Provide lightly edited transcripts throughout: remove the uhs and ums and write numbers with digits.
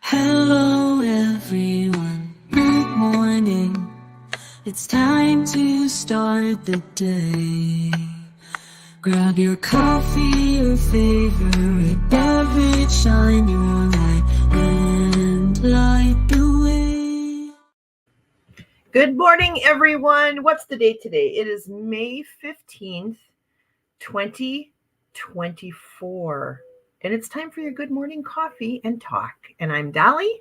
Hello everyone, good morning. It's time to start the day. Grab your coffee, your favorite beverage, shine your light and light the way. Good morning, everyone. What's the date today? It is May 15th, 2024. And it's time for your good morning coffee and talk. And I'm Dolly.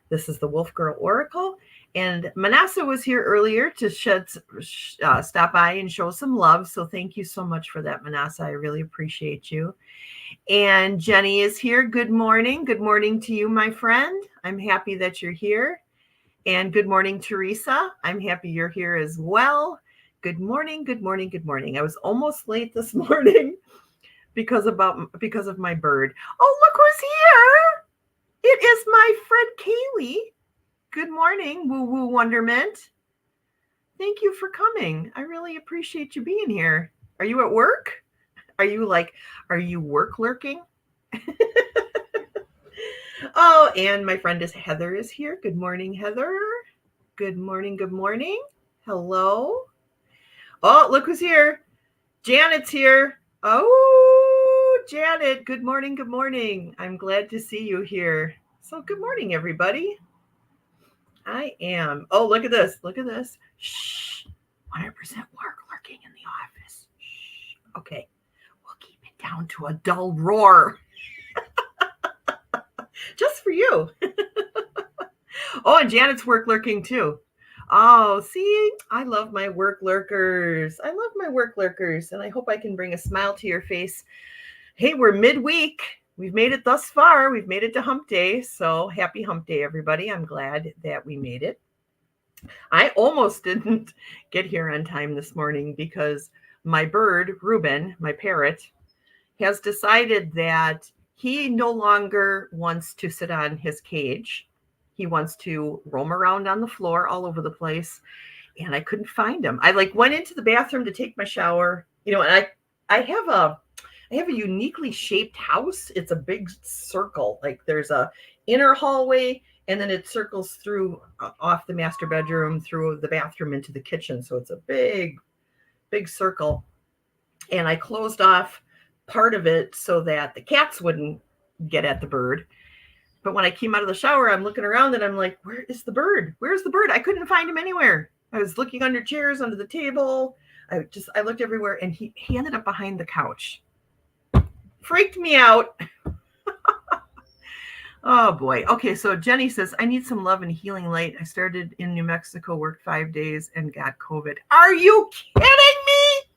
This is the Wolf Girl Oracle. And Manasseh was here earlier to stop by and show some love. So thank you so much for that, Manasseh. I really appreciate you. And Jenny is here. Good morning. Good morning to you, my friend. I'm happy that you're here. And good morning, Teresa. I'm happy you're here as well. Good morning, good morning, good morning. I was almost late this morning because of my bird. Oh, look who's here. It is my friend Kaylee. Good morning, Woo Woo Wonderment. Thank you for coming. I really appreciate you being here. Are you at work? Are you work lurking? Oh, and my friend Heather is here. Good morning, Heather. Good morning, good morning. Hello. Oh, look who's here. Janet's here. Oh, Janet, good morning, good morning. I'm glad to see you here. So good morning, everybody. I am. Oh, look at this. Look at this. Shh. 100% work lurking in the office. Shh. Okay. We'll keep it down to a dull roar. Just for you. Oh, and Janet's work lurking too. Oh, see, I love my work lurkers. I love my work lurkers, and I hope I can bring a smile to your face. Hey, we're midweek. We've made it thus far. We've made it to hump day. So happy hump day, everybody. I'm glad that we made it. I almost didn't get here on time this morning because my bird, Reuben, my parrot, has decided that he no longer wants to sit on his cage. He wants to roam around on the floor all over the place. And I couldn't find him. I went into the bathroom to take my shower, and I have a uniquely shaped house. It's a big circle. Like there's a inner hallway and then it circles through off the master bedroom, through the bathroom into the kitchen. So it's a big, big circle. And I closed off part of it so that the cats wouldn't get at the bird. But when I came out of the shower, I'm looking around and I'm like, where is the bird? Where's the bird? I couldn't find him anywhere. I was looking under chairs, under the table. I looked everywhere, and he ended up behind the couch. Freaked me out. Oh boy. Okay, so Jenny says, I need some love and healing light. I started in New Mexico, worked 5 days, and got COVID. Are you kidding me?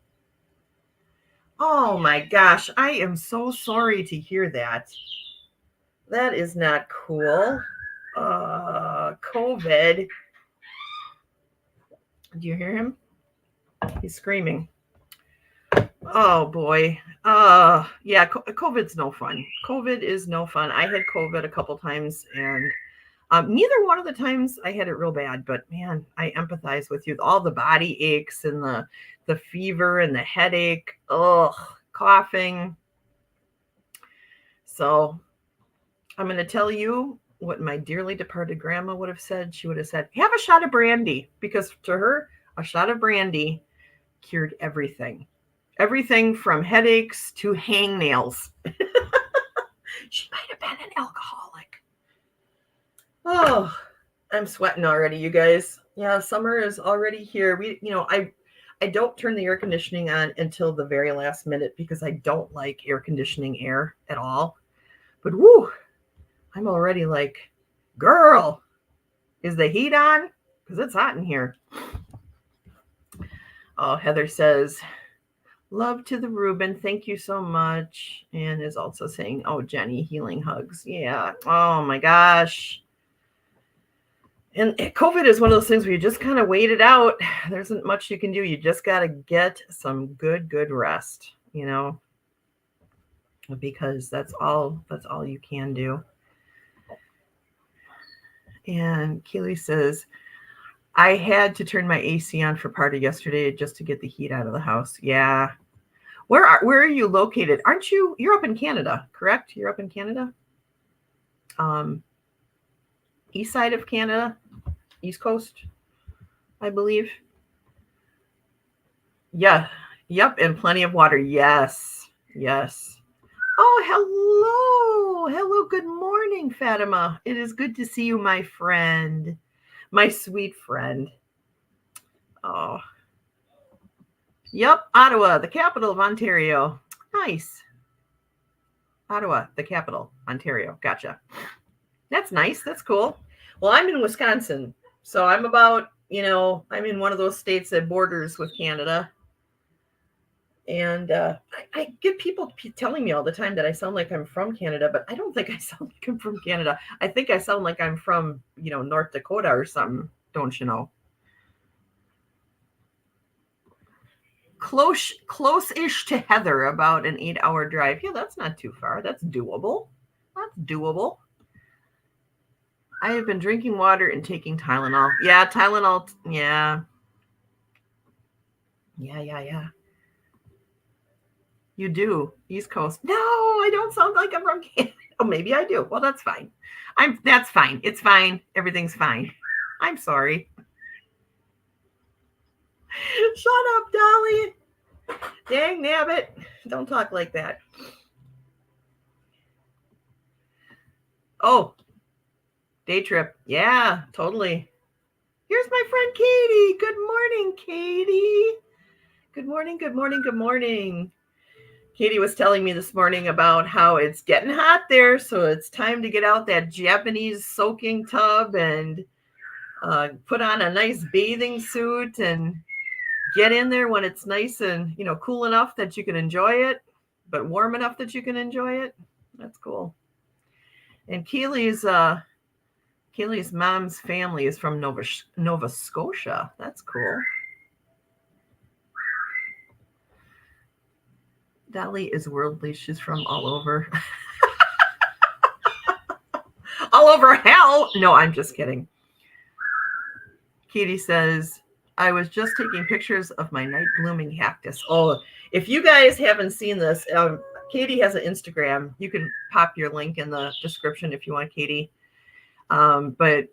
Oh my gosh. I am so sorry to hear that. That is not cool. COVID. Do you hear him? He's screaming. Oh boy. Yeah, COVID's no fun. COVID is no fun. I had COVID a couple times, and neither one of the times I had it real bad, but man, I empathize with you. All the body aches and the fever and the headache, coughing. So I'm going to tell you what my dearly departed grandma would have said. She would have said, have a shot of brandy, because to her, a shot of brandy cured everything. Everything from headaches to hangnails. She might have been an alcoholic. Oh, I'm sweating already, you guys. Yeah, summer is already here. I don't turn the air conditioning on until the very last minute because I don't like air conditioning air at all. But woo, I'm already like, girl, is the heat on? Because it's hot in here. Oh, Heather says, love to the Reuben. Thank you so much. And is also saying, oh, Jenny, healing hugs. Yeah. Oh, my gosh. And COVID is one of those things where you just kind of wait it out. There isn't much you can do. You just got to get some good rest, because that's all you can do. And Keely says, I had to turn my AC on for part of yesterday just to get the heat out of the house. Yeah. Where are you located? You're up in Canada, correct? You're up in Canada? east side of Canada, East Coast, I believe. Yeah. Yep. And plenty of water. Yes. Yes. Oh, hello. Hello. Good morning, Fatima. It is good to see you, my friend. My sweet friend. Oh, yep. Ottawa, the capital of Ontario. Nice. Ottawa, the capital, Ontario. Gotcha. That's nice. That's cool. Well, I'm in Wisconsin. So I'm about, I'm in one of those states that borders with Canada. And I get people telling me all the time that I sound like I'm from Canada, but I don't think I sound like I'm from Canada. I think I sound like I'm from, North Dakota or something, don't you know? Close-ish to Heather, about an 8-hour drive. Yeah, that's not too far. That's doable. That's doable. I have been drinking water and taking Tylenol. Yeah, Tylenol. Yeah. Yeah. You do. East Coast. No, I don't sound like I'm from Canada. Oh, maybe I do. Well, that's fine. That's fine. It's fine. Everything's fine. I'm sorry. Shut up, Dolly. Dang nabbit. Don't talk like that. Oh, day trip. Yeah, totally. Here's my friend Katie. Good morning, Katie. Good morning, good morning, good morning. Katie was telling me this morning about how it's getting hot there, so it's time to get out that Japanese soaking tub and put on a nice bathing suit and get in there when it's nice and, cool enough that you can enjoy it, but warm enough that you can enjoy it. That's cool. And Keely's mom's family is from Nova Scotia. That's cool. Dali is worldly. She's from all over. All over hell. No, I'm just kidding. Katie says, I was just taking pictures of my night blooming cactus. Oh, if you guys haven't seen this, Katie has an Instagram. You can pop your link in the description if you want, Katie. But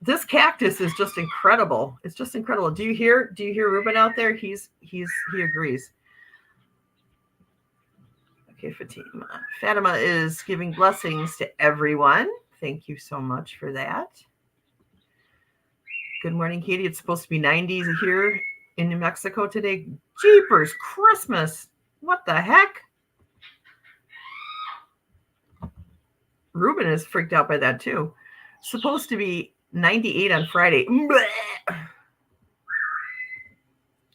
this cactus is just incredible. It's just incredible. Do you hear Ruben out there? He agrees. Okay, Fatima is giving blessings to everyone. Thank you so much for that. Good morning, Katie. It's supposed to be 90s here in New Mexico today. Jeepers, Christmas. What the heck? Ruben is freaked out by that too. Supposed to be 98 on Friday. Blech.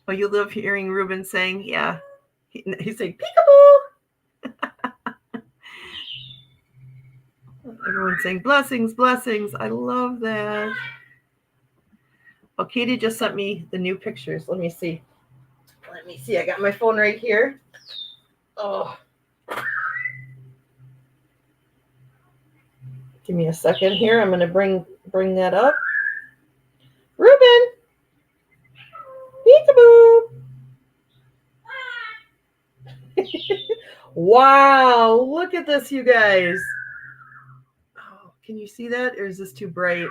Oh, you love hearing Ruben saying, yeah. He's saying, peekaboo. Everyone's saying, blessings, blessings. I love that. Well, Katie just sent me the new pictures. Let me see. I got my phone right here. Oh. Give me a second here. I'm going to bring that up. Ruben. Peekaboo. Wow. Look at this, you guys. Oh, can you see that? Or is this too bright?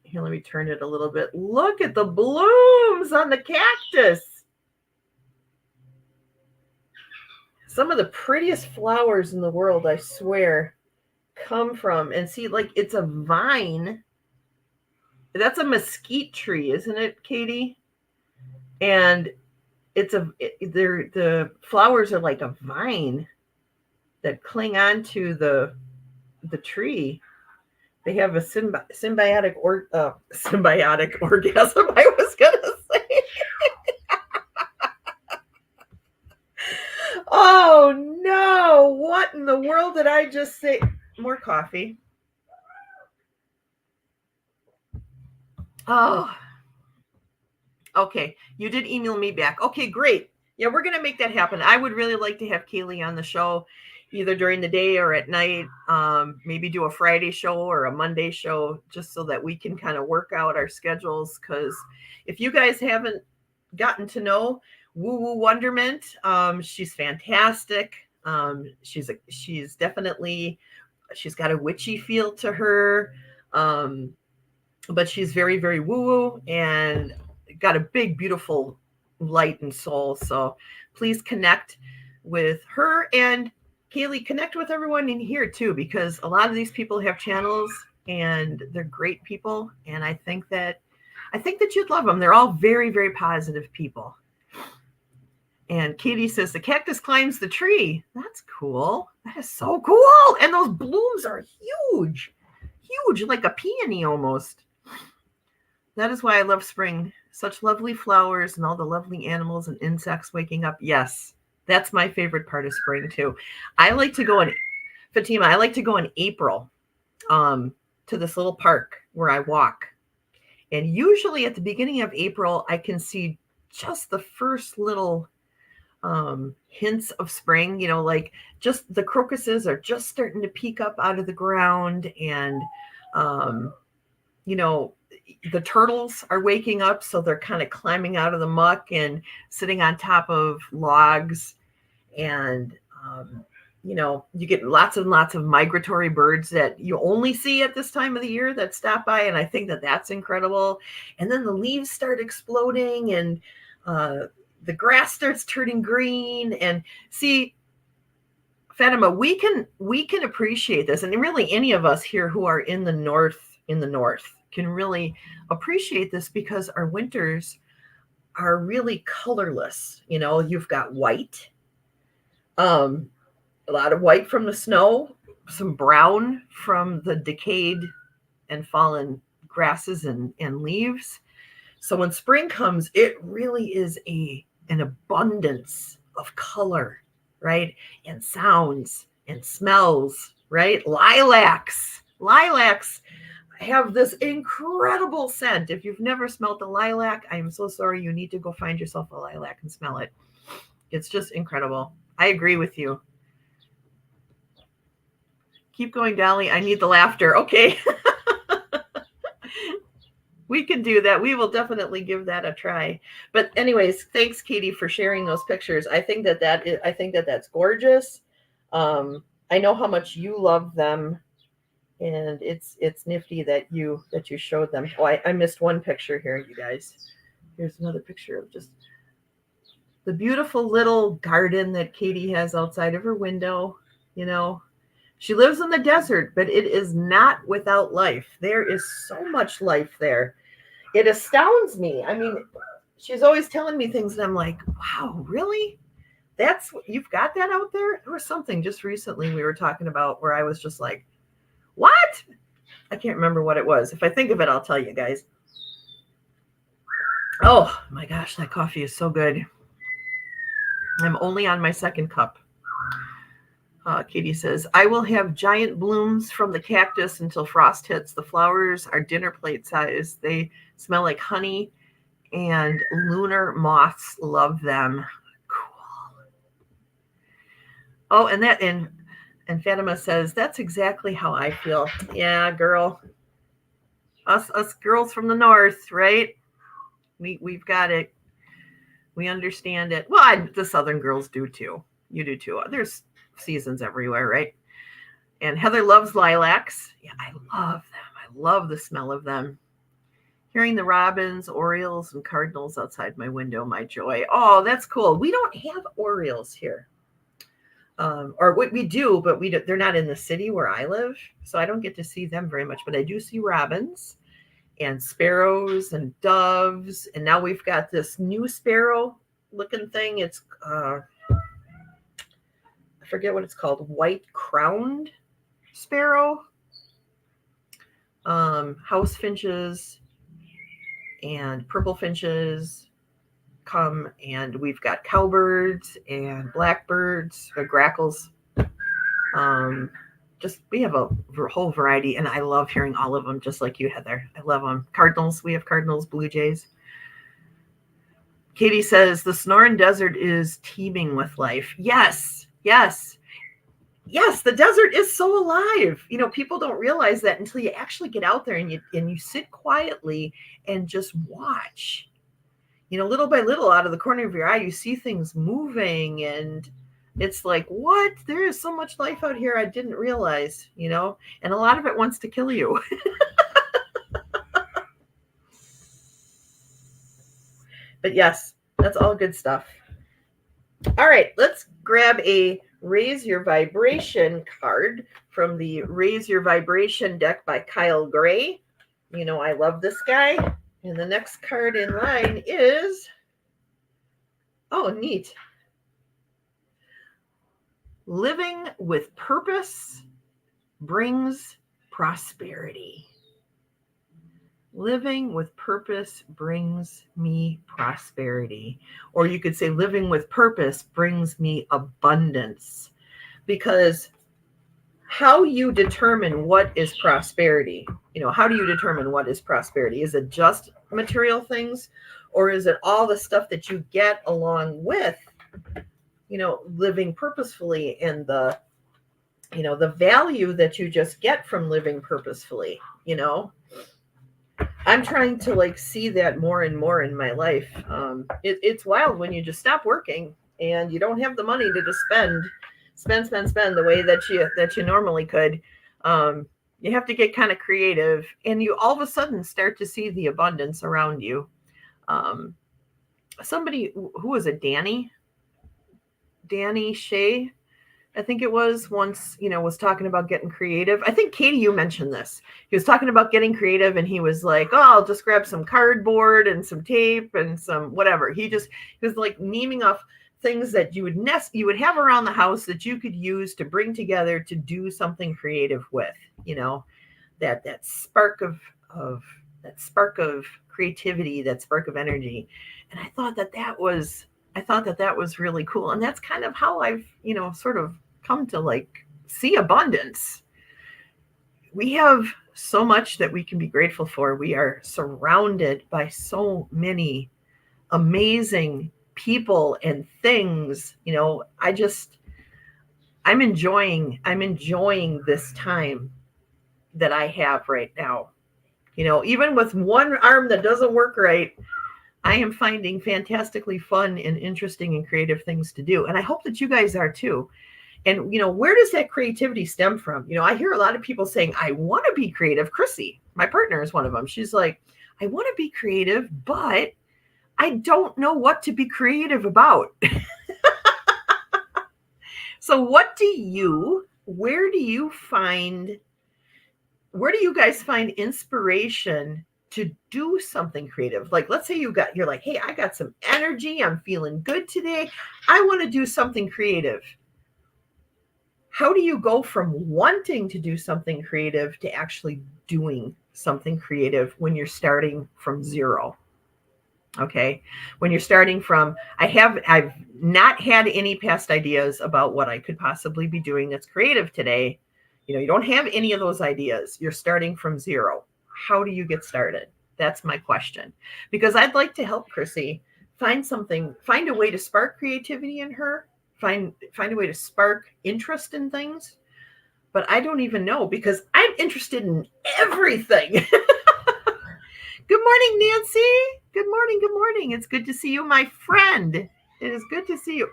Here, let me turn it a little bit. Look at the blooms on the cactus. Some of the prettiest flowers in the world, I swear, come from, and see, like, it's a vine. That's a mesquite tree, isn't it, Katie? And the flowers are like a vine that cling onto the tree. They have a symbiotic orgasm, I was going to say. Oh, no. What in the world did I just say? More coffee. Oh. Okay. You did email me back. Okay, great. Yeah, we're going to make that happen. I would really like to have Kaylee on the show either during the day or at night, maybe do a Friday show or a Monday show, just so that we can kind of work out our schedules. Because if you guys haven't gotten to know Woo Woo Wonderment, she's fantastic. She's got a witchy feel to her. But she's very, very woo-woo and got a big, beautiful light and soul. So please connect with her, and Kaylee, connect with everyone in here too, because a lot of these people have channels and they're great people. And I think that you'd love them. They're all very, very positive people. And Katie says the cactus climbs the tree. That's cool. That is so cool. And those blooms are huge, huge, like a peony almost. That is why I love spring. Such lovely flowers and all the lovely animals and insects waking up. Yes, that's my favorite part of spring too. I like to go in, Fatima, I like to go in April to this little park where I walk. And usually at the beginning of April, I can see just the first little hints of spring, like just the crocuses are just starting to peek up out of the ground. And, the turtles are waking up. So they're kind of climbing out of the muck and sitting on top of logs. And, you get lots and lots of migratory birds that you only see at this time of the year that stop by. And I think that that's incredible. And then the leaves start exploding and the grass starts turning green. And see, Fatima, we can appreciate this. And really any of us here who are in the north can really appreciate this because our winters are really colorless. You've got white, a lot of white from the snow, some brown from the decayed and fallen grasses and leaves. So when spring comes, it really is an abundance of color, right? And sounds and smells, right? Lilacs have this incredible scent. If you've never smelled a lilac, I am so sorry. You need to go find yourself a lilac and smell it. It's just incredible. I agree with you. Keep going, Dali. I need the laughter. Okay. We can do that. We will definitely give that a try. But anyways, thanks, Katie, for sharing those pictures. I think that's gorgeous. I know how much you love them. And it's nifty that you showed them. Oh, I missed one picture here, you guys. Here's another picture of just the beautiful little garden that Katie has outside of her window. She lives in the desert, but it is not without life. There is so much life there. It astounds me. I mean, she's always telling me things, and I'm like, wow, really? You've got that out there? There was something just recently we were talking about where I was just like, what? I can't remember what it was. If I think of it, I'll tell you guys. Oh my gosh, that coffee is so good. I'm only on my second cup. Katie says, I will have giant blooms from the cactus until frost hits. The flowers are dinner plate size. They smell like honey, and lunar moths love them. Cool. Oh, and Fatima says, that's exactly how I feel. Yeah, girl. Us girls from the north, right? We've got it. We understand it. Well, the southern girls do too. You do too. There's seasons everywhere, right? And Heather loves lilacs. Yeah, I love them. I love the smell of them. Hearing the robins, orioles, and cardinals outside my window, my joy. Oh, that's cool. We don't have orioles here. Or we do, but they're not in the city where I live. So I don't get to see them very much, but I do see robins and sparrows and doves. And now we've got this new sparrow looking thing. It's, I forget what it's called. White crowned sparrow. House finches and purple finches come, and we've got cowbirds and blackbirds, grackles. We have a whole variety, and I love hearing all of them, just like you, Heather. I love them. Cardinals, we have cardinals, blue jays. Katie says the Sonoran Desert is teeming with life. Yes, the desert is so alive. People don't realize that until you actually get out there and you sit quietly and just watch. Little by little, out of the corner of your eye, you see things moving, and it's like, what? There is so much life out here I didn't realize, and a lot of it wants to kill you. But yes, that's all good stuff. All right, let's grab a Raise Your Vibration card from the Raise Your Vibration deck by Kyle Gray. You know, I love this guy. And the next card in line is, oh, neat. Living with purpose brings prosperity. Living with purpose brings me prosperity. Or you could say living with purpose brings me abundance. Because how you determine what is prosperity, how do you determine what is prosperity? Is it just material things, or is it all the stuff that you get along with, living purposefully, and the value that you just get from living purposefully? I'm trying to see that more and more in my life. It's wild when you just stop working and you don't have the money to just spend the way that you normally could. You have to get kind of creative, and you all of a sudden start to see the abundance around you. Somebody, who was it, Danny Shea, I think it was, once, was talking about getting creative. I think, Katie, you mentioned this. He was talking about getting creative, and he was like, oh, I'll just grab some cardboard and some tape and some whatever. He was like naming off things that you would have around the house that you could use to bring together to do something creative with, that spark of creativity, that spark of energy. And I thought that was really cool. And that's kind of how I've, sort of come to see abundance. We have so much that we can be grateful for. We are surrounded by so many amazing people and things. I'm enjoying this time that I have right now. Even with one arm that doesn't work right, I am finding fantastically fun and interesting and creative things to do. And I hope that you guys are too. And, where does that creativity stem from? I hear a lot of people saying, I want to be creative. Chrissy, my partner, is one of them. She's like, I want to be creative, but I don't know what to be creative about. So where do you guys find inspiration to do something creative? Let's say you're like, hey, I got some energy. I'm feeling good today. I want to do something creative. How do you go from wanting to do something creative to actually doing something creative when you're starting from zero? Okay. When you're starting from, I've not had any past ideas about what I could possibly be doing that's creative today. You don't have any of those ideas. You're starting from zero. How do you get started? That's my question. Because I'd like to help Chrissy find a way to spark creativity in her, find a way to spark interest in things. But I don't even know, because I'm interested in everything. Good morning, Nancy. Good morning. Good morning. It's good to see you, my friend. It is good to see you.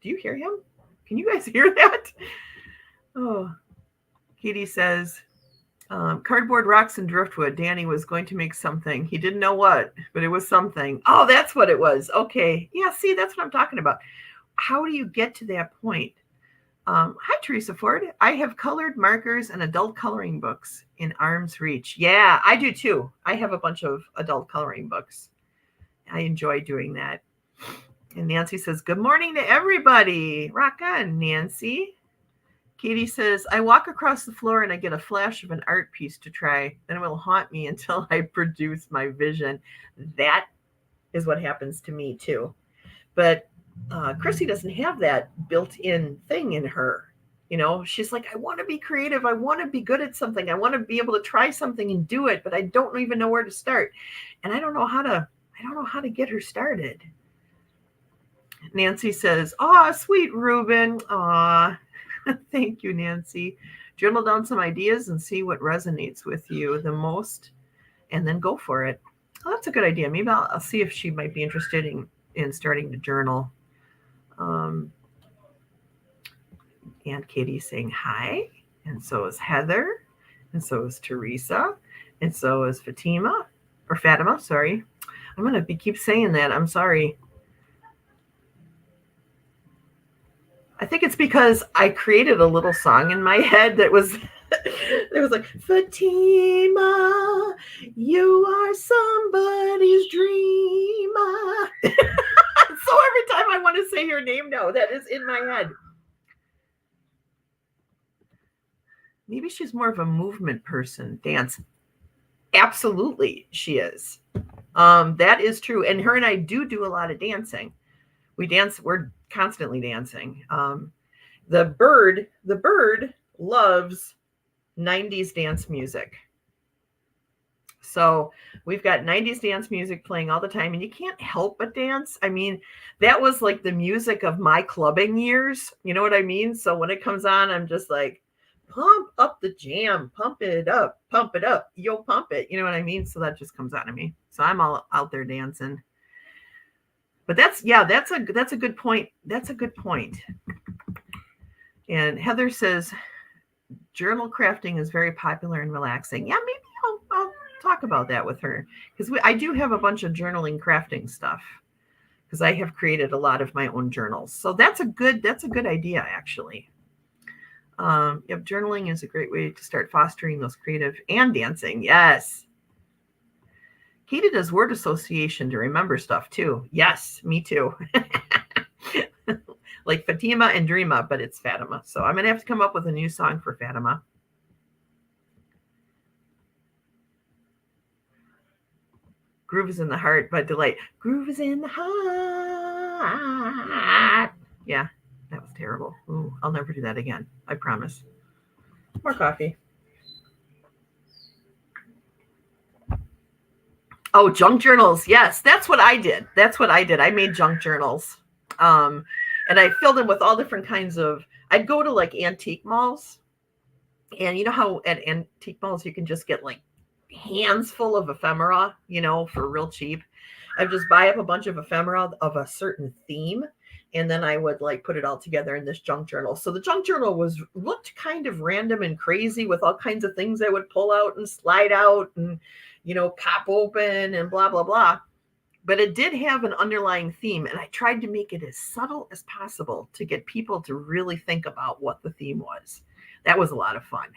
Do you hear him? Can you guys hear that? Oh, Katie says, cardboard, rocks, and driftwood. Danny was going to make something. He didn't know what, but it was something. Oh, that's what it was. Okay. Yeah, see, that's what I'm talking about. How do you get to that point? Hi, Teresa Ford. I have colored markers and adult coloring books in arm's reach. Yeah, I do too. I have a bunch of adult coloring books. I enjoy doing that. And Nancy says, good morning to everybody. Rock on, Nancy. Katie says, I walk across the floor and I get a flash of an art piece to try. Then it will haunt me until I produce my vision. That is what happens to me too. But Chrissy doesn't have that built-in thing in her. She's like, I want to be creative. I want to be good at something. I want to be able to try something and do it, but I don't even know where to start. And I don't know how to get her started. Nancy says, aw, sweet Ruben. Aw, thank you, Nancy. Journal down some ideas and see what resonates with you the most, and then go for it. Oh, that's a good idea. Maybe I'll see if she might be interested in starting to journal. And Katie's saying hi, and so is Heather, and so is Teresa, and so is Fatima. or Fatima, sorry. I'm going to keep saying that. I'm sorry. I think it's because I created a little song in my head that was it was like, Fatima, you are somebody's dreamer. So every time I want to say your name now, that is in my head. Maybe she's more of a movement person, dance. Absolutely, she is. That is true. And her and I do a lot of dancing. We dance, we're constantly dancing. The bird loves 90s dance music. So we've got 90s dance music playing all the time, and you can't help but dance. I mean, that was like the music of my clubbing years. You know what I mean? So when it comes on, I'm just like, pump up the jam, pump it up, yo, pump it. You know what I mean? So that just comes out of me. So I'm all out there dancing. But that's a good point. That's a good point. And Heather says, journal crafting is very popular and relaxing. Yeah, maybe I'll talk about that with her, because I do have a bunch of journaling crafting stuff, because I have created a lot of my own journals. So that's a good idea, actually. Yep, journaling is a great way to start fostering those creative and dancing. Yes. Katie does word association to remember stuff too. Yes, me too. Like Fatima and Dreama, but it's Fatima. So I'm going to have to come up with a new song for Fatima. Groove is in the Heart by Delight. Groove is in the heart. Yeah, that was terrible. Ooh, I'll never do that again. I promise. More coffee. Oh, junk journals. Yes, that's what I did. I made junk journals. And I filled them with all different kinds of, I'd go to like antique malls. And you know how at antique malls you can just get like hands full of ephemera, for real cheap. I'd just buy up a bunch of ephemera of a certain theme, and then I would like put it all together in this junk journal. So the junk journal looked kind of random and crazy, with all kinds of things I would pull out and slide out and, pop open and blah, blah, blah. But it did have an underlying theme, and I tried to make it as subtle as possible to get people to really think about what the theme was. That was a lot of fun.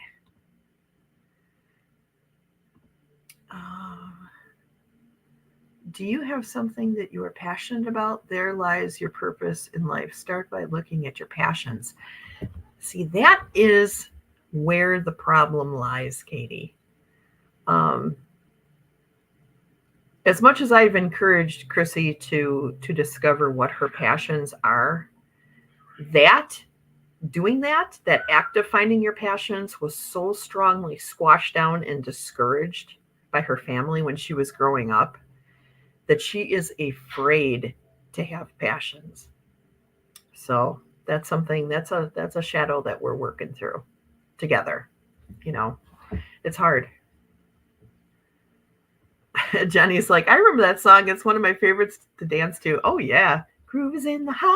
Do you have something that you are passionate about? There lies your purpose in life. Start by looking at your passions. See, that is where the problem lies, Katie. As much as I've encouraged Chrissy to discover what her passions are, doing that act of finding your passions was so strongly squashed down and discouraged by her family when she was growing up, that she is afraid to have passions. So that's something, that's a shadow that we're working through together. It's hard. Jenny's like, I remember that song. It's one of my favorites to dance to. Oh yeah. Groove is in the heart.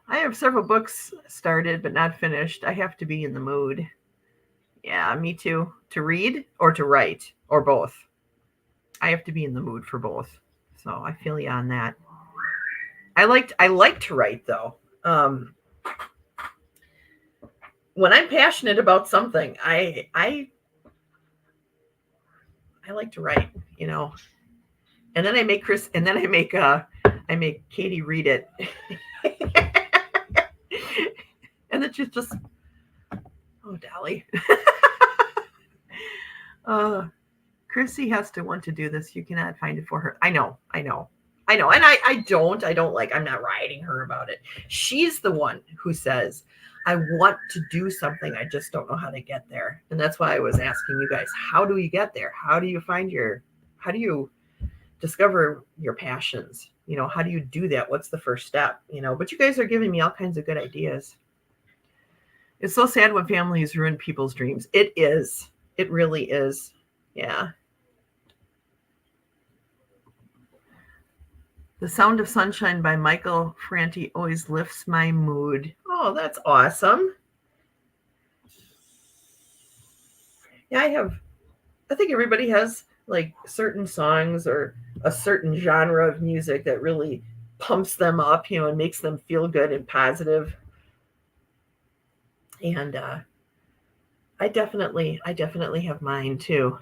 I have several books started but not finished. I have to be in the mood. Yeah, me too. To read or to write, or both. I have to be in the mood for both. So I feel you on that. I like to write though. When I'm passionate about something, I like to write, and then I make I make Katie read it. And it's just oh, Dali. Chrissy has to want to do this. You cannot find it for her. I know. And I don't like, I'm not riding her about it. She's the one who says, I want to do something. I just don't know how to get there. And that's why I was asking you guys, how do you get there? How do you discover your passions? How do you do that? What's the first step? But you guys are giving me all kinds of good ideas. It's so sad when families ruin people's dreams. It is. It really is. Yeah. The Sound of Sunshine by Michael Franti always lifts my mood. Oh, that's awesome. Yeah, I think everybody has like certain songs or a certain genre of music that really pumps them up, and makes them feel good and positive. And I definitely have mine too.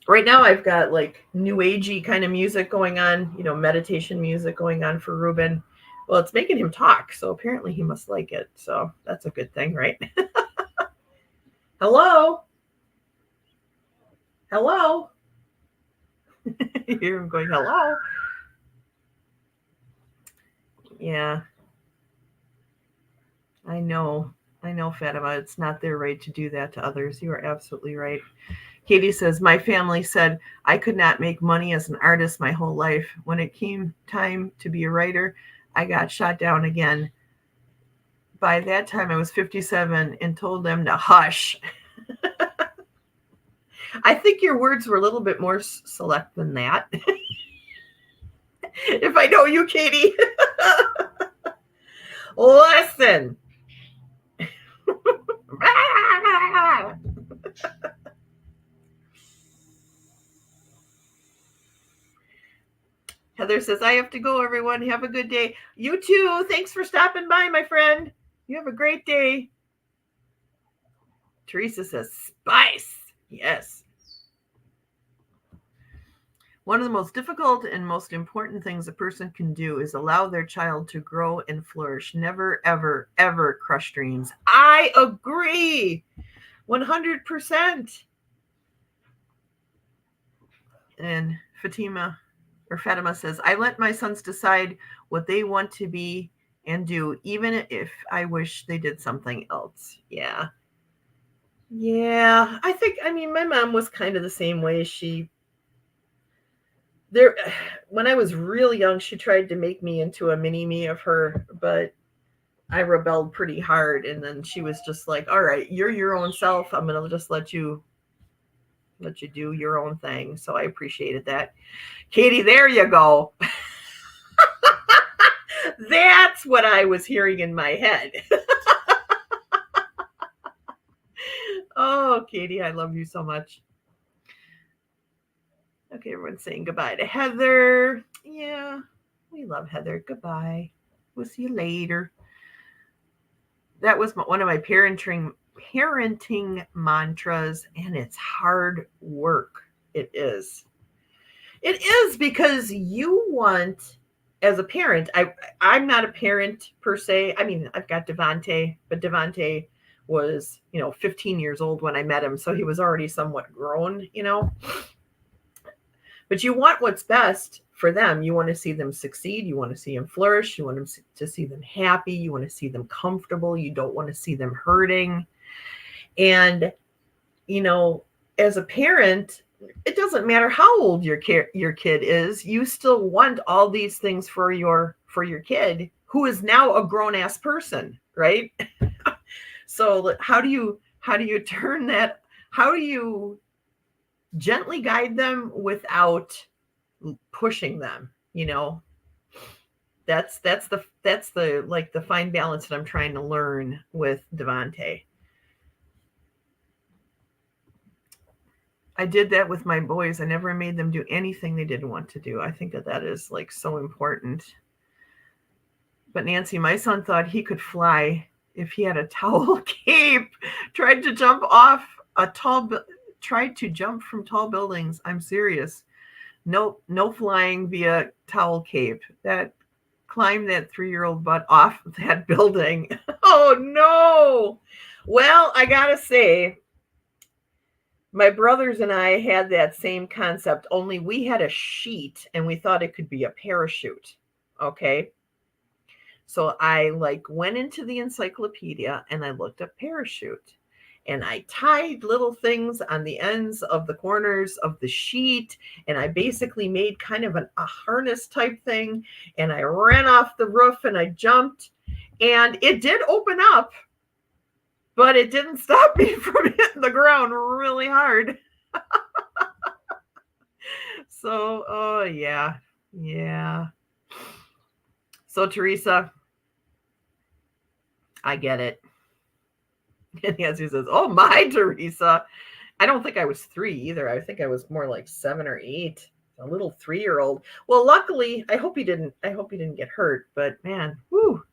Right now I've got like new agey kind of music going on, meditation music going on for Ruben. Well, it's making him talk, so apparently he must like it. So that's a good thing, right? Hello? Hello? You hear him going, hello? Yeah, I know. I know, Fatima. It's not their right to do that to others. You are absolutely right. Katie says, my family said I could not make money as an artist my whole life. When it came time to be a writer, I got shot down again. By that time, I was 57 and told them to hush. I think your words were a little bit more select than that. If I know you, Katie. Listen. Heather says, I have to go, everyone. Have a good day. You too. Thanks for stopping by, my friend. You have a great day. Teresa says, spice. Yes. One of the most difficult and most important things a person can do is allow their child to grow and flourish. Never, ever, ever crush dreams. I agree. 100%. And Fatima says, I let my sons decide what they want to be and do, even if I wish they did something else. Yeah. Yeah. I mean, my mom was kind of the same way. When I was real young, she tried to make me into a mini me of her, but I rebelled pretty hard. And then she was just like, all right, you're your own self. I'm going to just let you do your own thing. So I appreciated that. Katie, there you go. That's what I was hearing in my head. Oh, Katie, I love you so much. Okay, everyone's saying goodbye to Heather. Yeah, we love Heather. Goodbye. We'll see you later. That was one of my parenting mantras, and it's hard work. It is. It is because you want, as a parent, I'm not a parent per se. I mean, I've got Devante, but Devante was, 15 years old when I met him, so he was already somewhat grown. But you want what's best for them. You want to see them succeed. You want to see them flourish. You want to see them happy. You want to see them comfortable. You don't want to see them hurting. And, as a parent, it doesn't matter how old your kid is. You still want all these things for your kid, who is now a grown-ass person, right? So how do you turn that? How do you gently guide them without pushing them? That's the like the fine balance that I'm trying to learn with Devante. I did that with my boys. I never made them do anything they didn't want to do. I think that is like so important. But Nancy, my son thought he could fly if he had a towel cape. Tried to jump from tall buildings. I'm serious. Nope, no flying via towel cape. Climb that 3-year-old butt off that building. Oh no. Well, I gotta say, my brothers and I had that same concept, only we had a sheet and we thought it could be a parachute. Okay. So I went into the encyclopedia and I looked up parachute. And I tied little things on the ends of the corners of the sheet. And I basically made kind of a harness type thing. And I ran off the roof and I jumped. And it did open up, but it didn't stop me from hitting the ground really hard. So, oh, yeah. Yeah. So, Teresa, I get it. And Nancy says, "Oh my, Teresa." I don't think I was 3 either. I think I was more like 7 or 8. A little 3-year-old. Well, luckily, I hope he didn't get hurt, but man, whoo.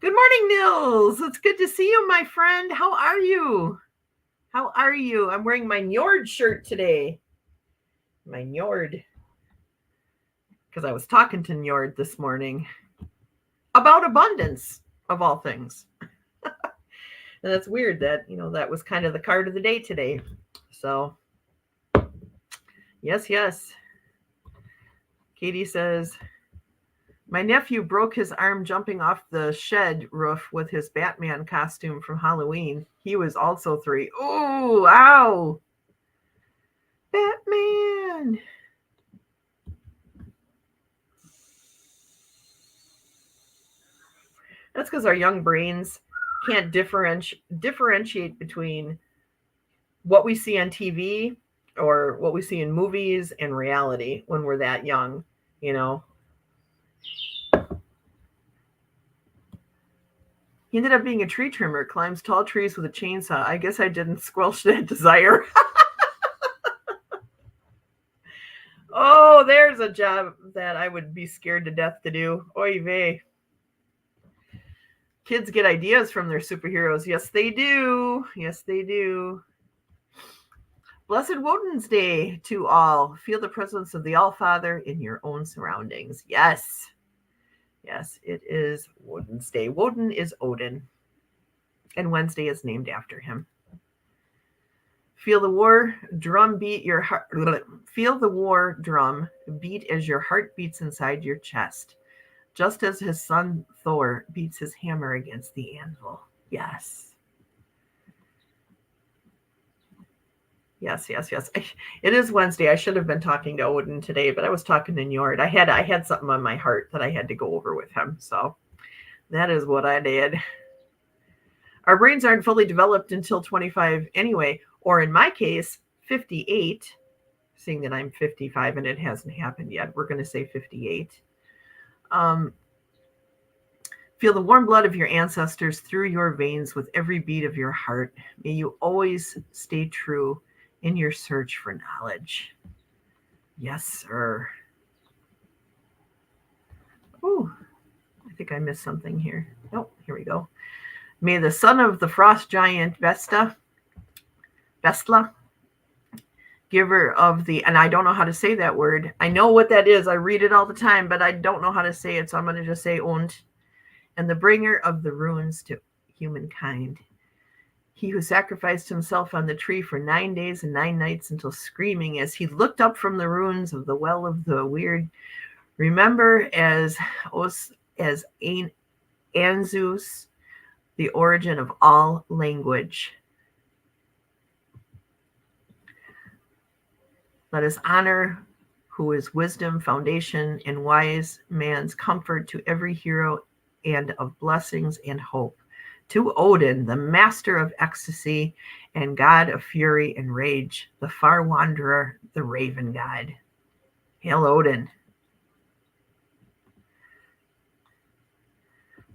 Good morning, Nils. It's good to see you, my friend. How are you? How are you? I'm wearing my Njord shirt today. My Njord. Because I was talking to Njord this morning about abundance, of all things. And it's weird that, that was kind of the card of the day today. So, yes. Katie says, my nephew broke his arm jumping off the shed roof with his Batman costume from Halloween. He was also 3. Ooh, ow. Batman. That's because our young brains can't differentiate between what we see on TV or what we see in movies and reality when we're that young, He ended up being a tree trimmer, climbs tall trees with a chainsaw. I guess I didn't squelch that desire. Oh, there's a job that I would be scared to death to do. Oy vey. Kids get ideas from their superheroes. Yes, they do. Yes, they do. Blessed Woden's Day to all. Feel the presence of the All-Father in your own surroundings. Yes. Yes, it is Woden's Day. Woden is Odin. And Wednesday is named after him. Feel the war drum beat your heart. Feel the war drum beat as your heart beats inside your chest, just as his son Thor beats his hammer against the anvil. Yes. Yes. It is Wednesday. I should have been talking to Odin today, but I was talking to Njord. I had something on my heart that I had to go over with him. So that is what I did. Our brains aren't fully developed until 25 anyway, or in my case, 58, seeing that I'm 55 and it hasn't happened yet. We're going to say 58. Feel the warm blood of your ancestors through your veins with every beat of your heart. May you always stay true in your search for knowledge. Yes, sir. Ooh, I think I missed something here. Nope, here we go. May the son of the frost giant Vestla, giver of the, and I don't know how to say that word. I know what that is. I read it all the time, but I don't know how to say it. So I'm going to just say und. And the bringer of the ruins to humankind. He who sacrificed himself on the tree for 9 days and 9 nights until screaming as he looked up from the ruins of the well of the weird. Remember as Anzus, the origin of all language. Let us honor who is wisdom, foundation, and wise man's comfort to every hero and of blessings and hope. To Odin, the master of ecstasy and god of fury and rage, the far wanderer, the raven god. Hail Odin.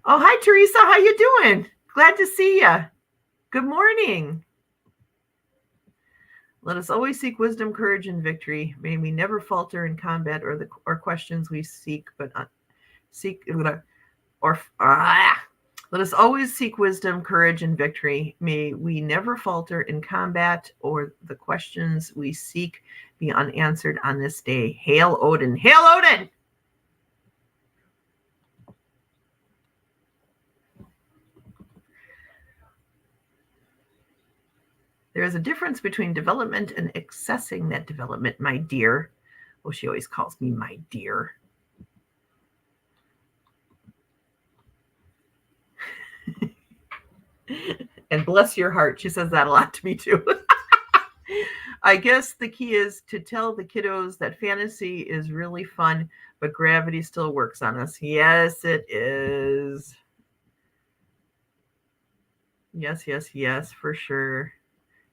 Oh, hi, Teresa. How you doing? Glad to see you. Good morning. Let us always seek wisdom, courage, and victory. May we never falter in combat or questions we seek, but let us always seek wisdom, courage, and victory. May we never falter in combat or the questions we seek be unanswered on this day. Hail Odin. Hail Odin! There is a difference between development and accessing that development, my dear. Oh, she always calls me my dear. And bless your heart. She says that a lot to me too. I guess the key is to tell the kiddos that fantasy is really fun, but gravity still works on us. Yes, it is. Yes, for sure.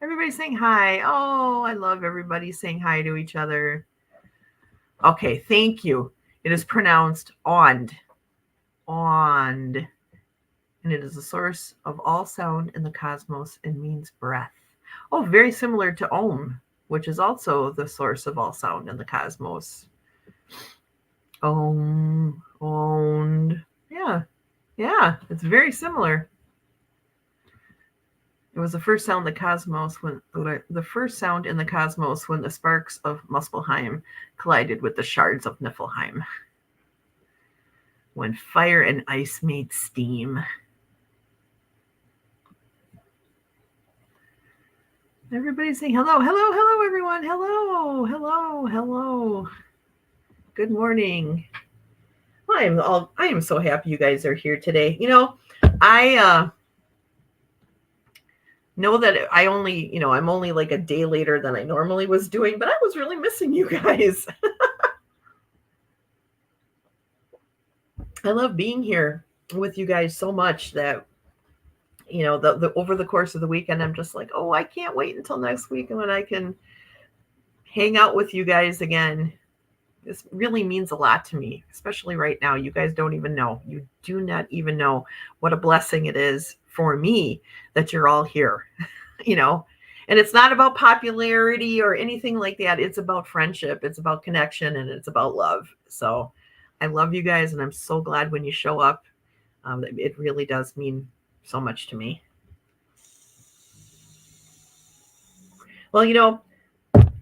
Everybody's saying hi. Oh, I love everybody saying hi to each other. Okay, thank you. It is pronounced ond. Ond. and it is the source of all sound in the cosmos and means breath. Oh, very similar to Om, which is also the source of all sound in the cosmos. Om, owned. Yeah, it's very similar. It was the first sound in the cosmos when the sparks of Muspelheim collided with the shards of Niflheim. When fire and ice made steam. Everybody's saying hello, hello, hello, everyone. Hello, hello, hello. Good morning. I am so happy you guys are here today. You know, I know that I'm only like a day later than I normally was doing, but I was really missing you guys. I love being here with you guys so much that, you know, the over the course of the weekend, I'm just like, oh, I can't wait until next week when I can hang out with you guys again. This really means a lot to me, especially right now. You guys don't even know. You do not even know what a blessing it is for me that you're all here, you know. And it's not about popularity or anything like that. It's about friendship. It's about connection, and it's about love. So I love you guys, and I'm so glad when you show up. It really does mean so much to me. Well, you know,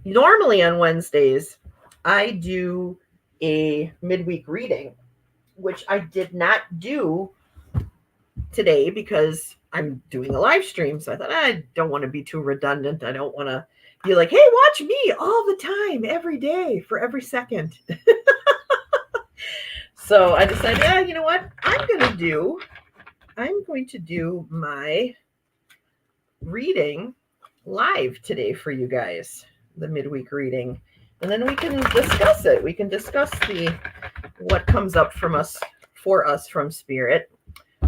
normally on Wednesdays, I do a midweek reading, which I did not do today because I'm doing a live stream. So I thought, I don't want to be too redundant. I don't want to be like, hey, watch me all the time, every day, for every second. So I decided, yeah, you know what? I'm going to do my reading live today for you guys, the midweek reading. And then we can discuss it. We can discuss what comes up for us from Spirit.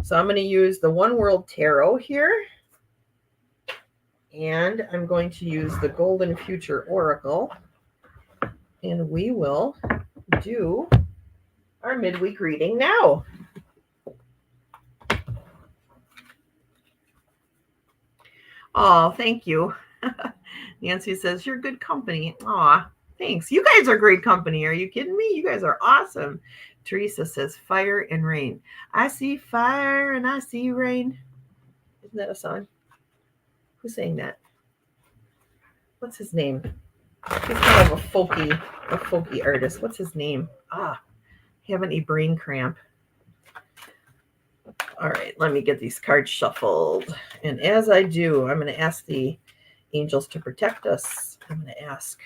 So I'm going to use the One World Tarot here. And I'm going to use the Golden Future Oracle. And we will do our midweek reading now. Oh, thank you. Nancy says, you're good company. Aw, thanks. You guys are great company. Are you kidding me? You guys are awesome. Teresa says, fire and rain. I see fire and I see rain. Isn't that a song? Who's saying that? What's his name? He's kind of a folky artist. What's his name? Having a brain cramp. All right, let me get these cards shuffled. And as I do, I'm going to ask the angels to protect us. I'm going to ask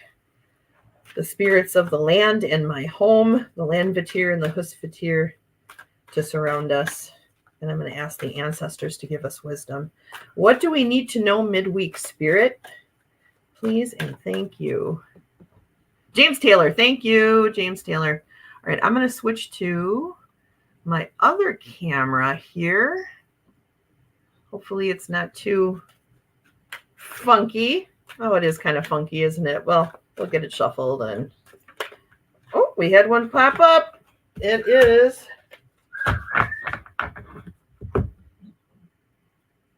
the spirits of the land and my home, the Landvatir and the Husvatir, to surround us. And I'm going to ask the ancestors to give us wisdom. What do we need to know midweek, Spirit? Please and thank you. James Taylor, thank you, James Taylor. All right, I'm going to switch to my other camera here. Hopefully it's not too funky. Oh, it is kind of funky, isn't it? Well, we'll get it shuffled. And oh, we had one pop up. It is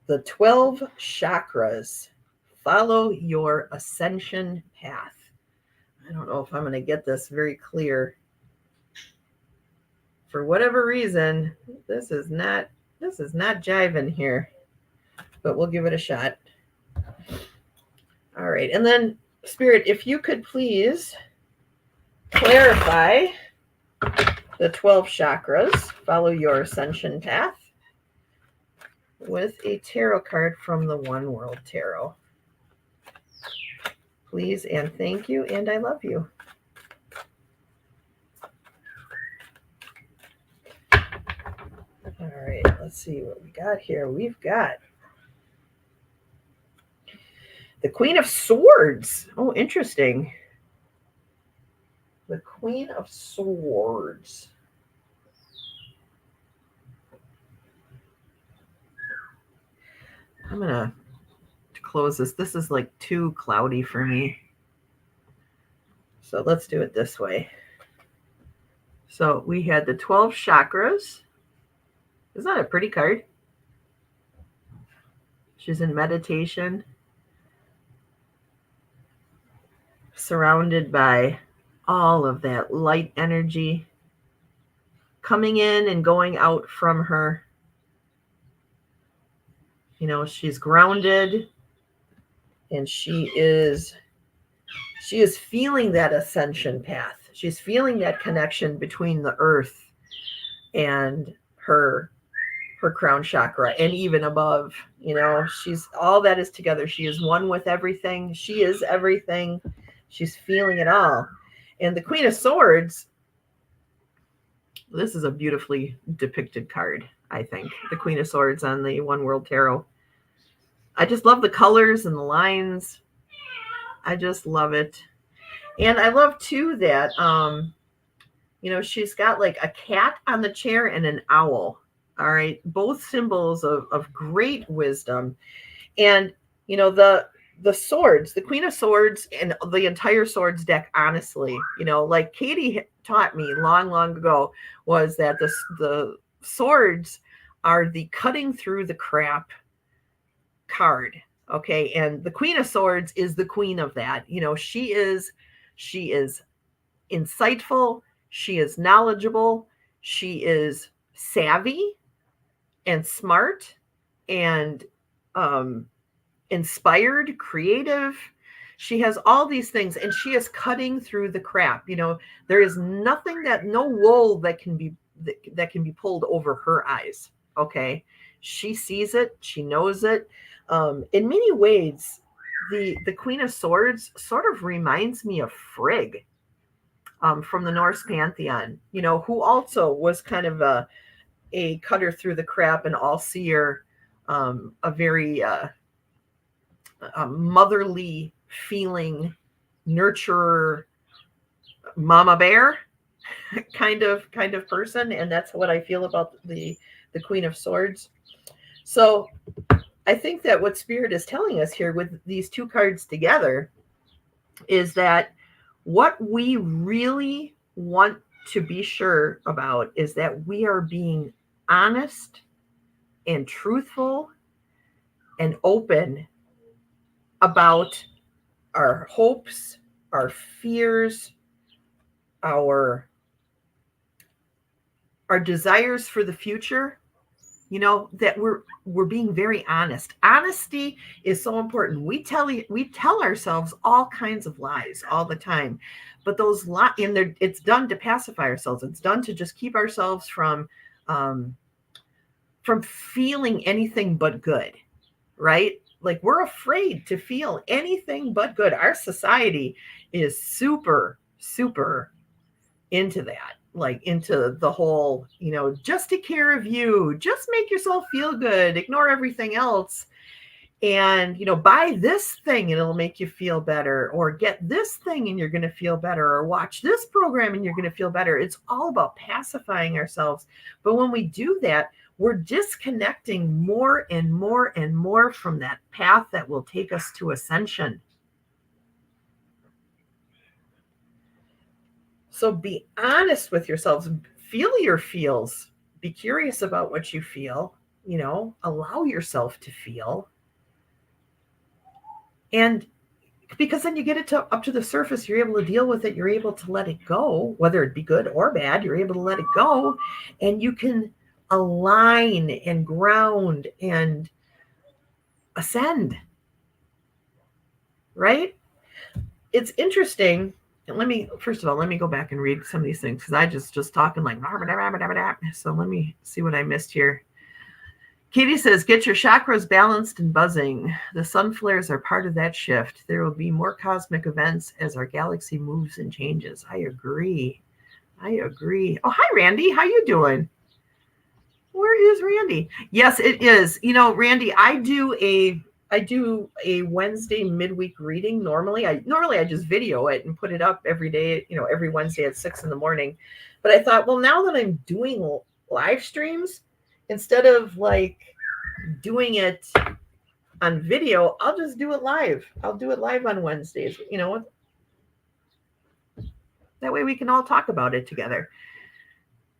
the 12 chakras. Follow your ascension path. I don't know if I'm going to get this very clear. For whatever reason, this is not jiving here, but we'll give it a shot. All right. And then, Spirit, if you could please clarify the 12 chakras, follow your ascension path, with a tarot card from the One World Tarot. Please and thank you, and I love you. All right, let's see what we got here. We've got the Queen of Swords. Oh, interesting. The Queen of Swords. I'm going to close this. This is like too cloudy for me. So let's do it this way. So we had the 12 chakras. Isn't that a pretty card? She's in meditation, surrounded by all of that light energy coming in and going out from her. You know, she's grounded, and she is feeling that ascension path. She's feeling that connection between the earth and her crown chakra, and even above. You know, she's all that is together. She is one with everything. She is everything. She's feeling it all. And the Queen of Swords, this is a beautifully depicted card, I think. The Queen of Swords on the One World Tarot. I just love the colors and the lines. I just love it. And I love too that you know, she's got like a cat on the chair and an owl. All right, both symbols of great wisdom. And you know, the swords, the Queen of Swords, and the entire swords deck, honestly, you know, like Katie taught me long ago, was that the swords are the cutting through the crap card. Okay, and the Queen of Swords is the queen of that. You know, she is insightful, she is knowledgeable, she is savvy and smart and inspired, creative. She has all these things, and she is cutting through the crap. You know, there is nothing, no wool that can be pulled over her eyes. Okay, she sees it, she knows it. In many ways, the Queen of Swords sort of reminds me of Frigg from the Norse pantheon. You know, who also was kind of a cutter through the crap, an all-seer, a very motherly feeling, nurturer, mama bear kind of person. And that's what I feel about the Queen of Swords. So I think that what Spirit is telling us here with these two cards together is that what we really want to be sure about is that we are being honest and truthful and open about our hopes, our fears, our desires for the future. You know, that we're being very honest. Honesty is so important. We tell ourselves all kinds of lies all the time, but those lies, it's done to pacify ourselves. It's done to just keep ourselves from feeling anything but good, right? Like, we're afraid to feel anything but good. Our society is super into that, like into the whole, you know, just take care of you, just make yourself feel good, ignore everything else, and, you know, buy this thing and it'll make you feel better, or get this thing and you're going to feel better, or watch this program and you're going to feel better. It's all about pacifying ourselves. But when we do that, we're disconnecting more and more and more from that path that will take us to ascension. So be honest with yourselves. Feel your feels. Be curious about what you feel. You know, allow yourself to feel. And because then you get it up to the surface, you're able to deal with it. You're able to let it go, whether it be good or bad. You're able to let it go, and you can align and ground and ascend. Right? It's interesting. First of all, let me go back and read some of these things, because I just talking like, so let me see what I missed here. Katie says, get your chakras balanced and buzzing. The sun flares are part of that shift. There will be more cosmic events as our galaxy moves and changes. I agree. Oh, hi, Randy. How you doing? Where is Randy? Yes, it is. You know, Randy, I do a Wednesday midweek reading. Normally I just video it and put it up every day, you know, every Wednesday at 6 a.m. But I thought, well, now that I'm doing live streams, instead of like doing it on video, I'll just do it live. I'll do it live on Wednesdays, you know. That way we can all talk about it together.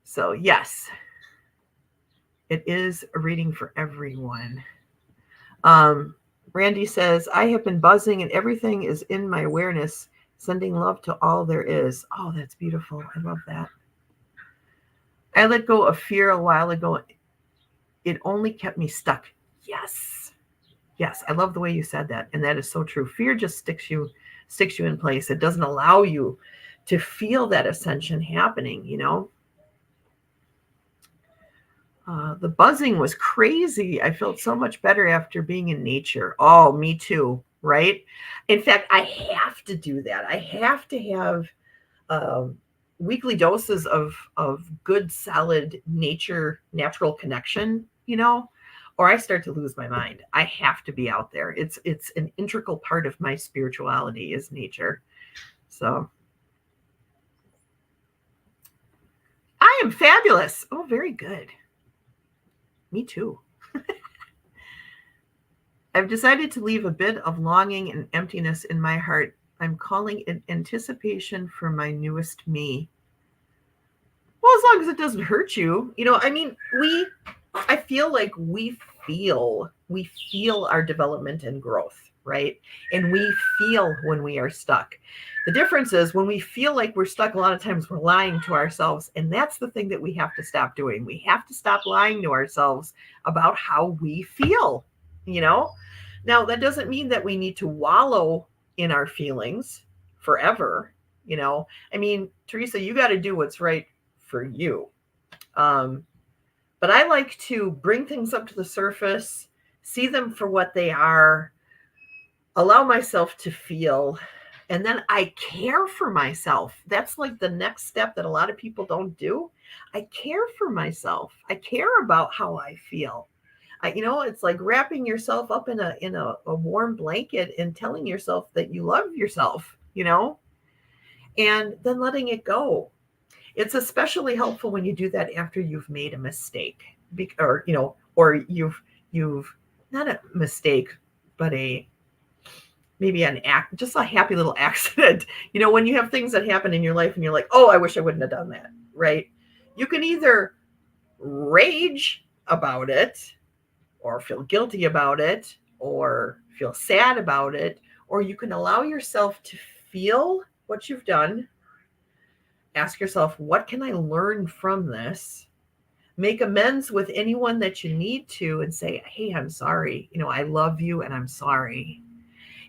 So yes, it is a reading for everyone. Randy says, I have been buzzing and everything is in my awareness, sending love to all there is. Oh, that's beautiful. I love that. I let go of fear a while ago. It only kept me stuck. Yes. Yes. I love the way you said that. And that is so true. Fear just sticks you in place. It doesn't allow you to feel that ascension happening, you know? The buzzing was crazy. I felt so much better after being in nature. Oh, me too, right? In fact, I have to do that. I have to have weekly doses of good, solid natural connection, you know, or I start to lose my mind. I have to be out there. It's an integral part of my spirituality is nature. So I am fabulous. Oh, very good. Me too. I've decided to leave a bit of longing and emptiness in my heart. I'm calling it anticipation for my newest me. Well, as long as it doesn't hurt you, you know, I mean, I feel like we feel our development and growth, right? And we feel when we are stuck. The difference is when we feel like we're stuck, a lot of times we're lying to ourselves. And that's the thing that we have to stop doing. We have to stop lying to ourselves about how we feel, you know? Now, that doesn't mean that we need to wallow in our feelings forever, you know? I mean, Teresa, you got to do what's right for you. But I like to bring things up to the surface, see them for what they are, allow myself to feel, and then I care for myself. That's like the next step that a lot of people don't do. I care for myself. I care about how I feel. You know, it's like wrapping yourself up in a warm blanket and telling yourself that you love yourself, you know, and then letting it go. It's especially helpful when you do that after you've made a mistake, or you know, or you've not a mistake, but maybe just a happy little accident. You know, when you have things that happen in your life and you're like, oh, I wish I wouldn't have done that, right? You can either rage about it, or feel guilty about it, or feel sad about it, or you can allow yourself to feel what you've done. Ask yourself, what can I learn from this? Make amends with anyone that you need to and say, hey, I'm sorry. You know, I love you and I'm sorry.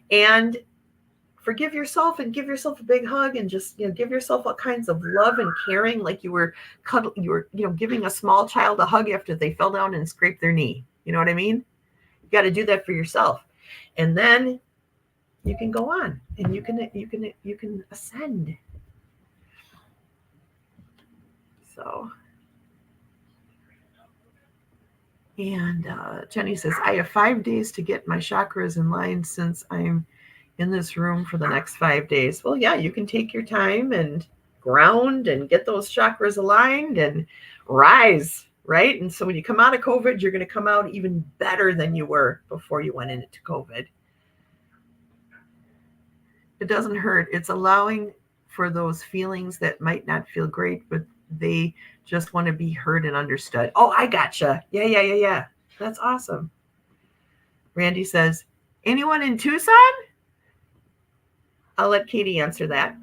And forgive yourself and give yourself a big hug and just, you know, give yourself all kinds of love and caring, like you were, you know, giving a small child a hug after they fell down and scraped their knee. You know what I mean? You got to do that for yourself. And then you can go on and you can ascend. So, and Jenny says, I have 5 days to get my chakras in line since I'm in this room for the next 5 days. Well, yeah, you can take your time and ground and get those chakras aligned and rise, right? And so when you come out of COVID, you're going to come out even better than you were before you went into COVID. It doesn't hurt. It's allowing for those feelings that might not feel great, but they just want to be heard and understood. Oh, I gotcha. Yeah. That's awesome. Randy says, anyone in Tucson? I'll let Katie answer that.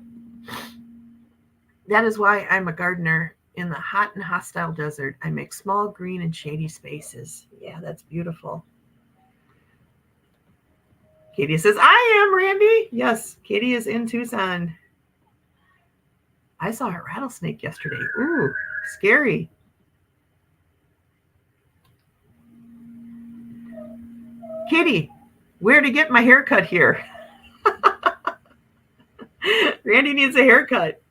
That is why I'm a gardener in the hot and hostile desert. I make small, green, and shady spaces. Yeah, that's beautiful. Katie says, I am, Randy. Yes, Katie is in Tucson. I saw a rattlesnake yesterday. Ooh, scary. Katie, where to get my haircut here? Randy needs a haircut.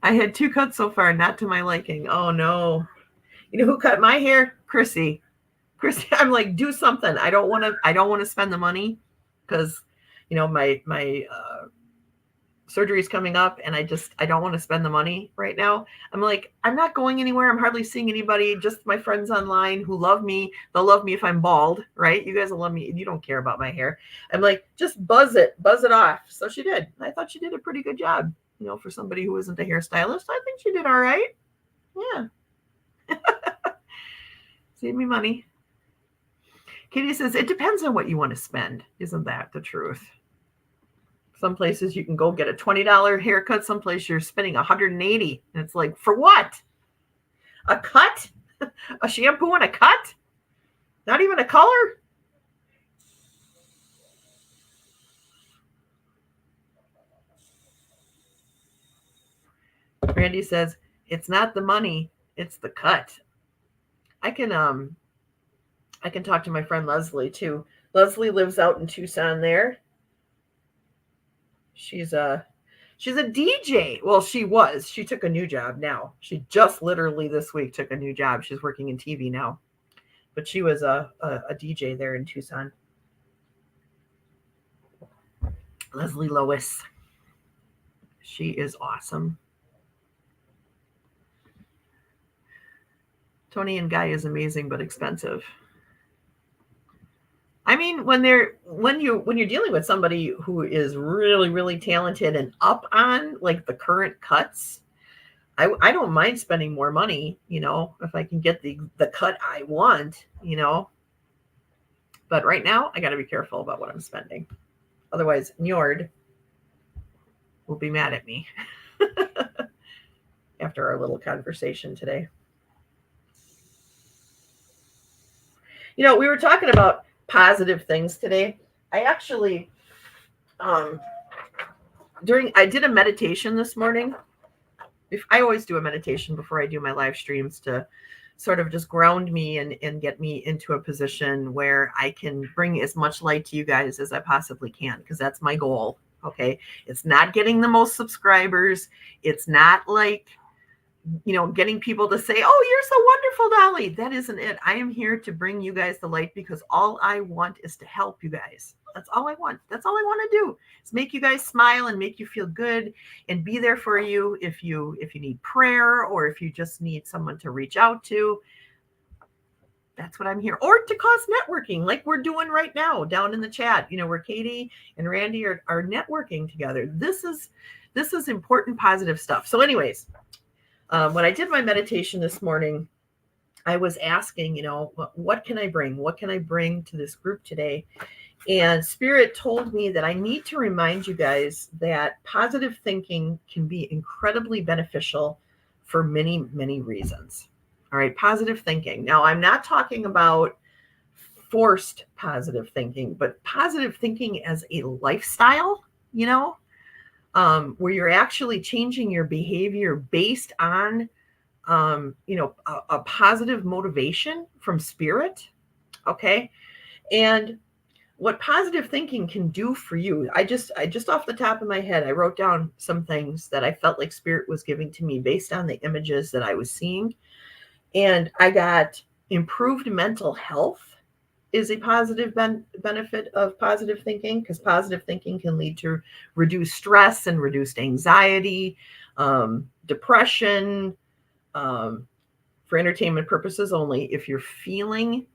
I had 2 cuts so far, not to my liking. Oh, no. You know who cut my hair? Chrissy, I'm like, do something. I don't want to spend the money because, you know, my surgery is coming up and I don't want to spend the money right now. I'm like, I'm not going anywhere. I'm hardly seeing anybody, just my friends online who love me. They'll love me if I'm bald, right? You guys will love me. You don't care about my hair. I'm like, just buzz it off. So she did. I thought she did a pretty good job, you know, for somebody who isn't a hairstylist. I think she did all right. Yeah. Save me money. Katie says, it depends on what you want to spend. Isn't that the truth? Some places you can go get a $20 haircut. Some place you're spending $180. And it's like, for what? A cut? A shampoo and a cut? Not even a color? Randy says, it's not the money, it's the cut. I can talk to my friend Leslie too. Leslie lives out in Tucson there. She's a DJ. Well, she was. She took a new job now. She just literally this week took a new job. She's working in TV now. But she was a DJ there in Tucson. Leslie Lois. She is awesome. Tony and Guy is amazing but expensive. I mean, when you're dealing with somebody who is really, really talented and up on like the current cuts, I don't mind spending more money, if I can get the cut I want, But right now, I got to be careful about what I'm spending. Otherwise, Njord will be mad at me after our little conversation today. We were talking about positive things today. I actually, I did a meditation this morning. I always do a meditation before I do my live streams to sort of just ground me and get me into a position where I can bring as much light to you guys as I possibly can, because that's my goal. Okay. It's not getting the most subscribers. It's not like, getting people to say, oh, you're so wonderful, Dolly. That isn't it. I am here to bring you guys the light because all I want is to help you guys. That's all I want. That's all I want to do is make you guys smile and make you feel good and be there for you if you need prayer or if you just need someone to reach out to. That's what I'm here. Or to cause networking like we're doing right now down in the chat, where Katie and Randy are networking together. This is important, positive stuff. So anyways, when I did my meditation this morning, I was asking, what can I bring? What can I bring to this group today? And Spirit told me that I need to remind you guys that positive thinking can be incredibly beneficial for many, many reasons. All right, positive thinking. Now, I'm not talking about forced positive thinking, but positive thinking as a lifestyle, where you're actually changing your behavior based on, a positive motivation from Spirit. Okay. And what positive thinking can do for you, I just off the top of my head, I wrote down some things that I felt like Spirit was giving to me based on the images that I was seeing. And I got improved mental health is a positive benefit of positive thinking, because positive thinking can lead to reduced stress and reduced anxiety, depression, for entertainment purposes only. If you're feeling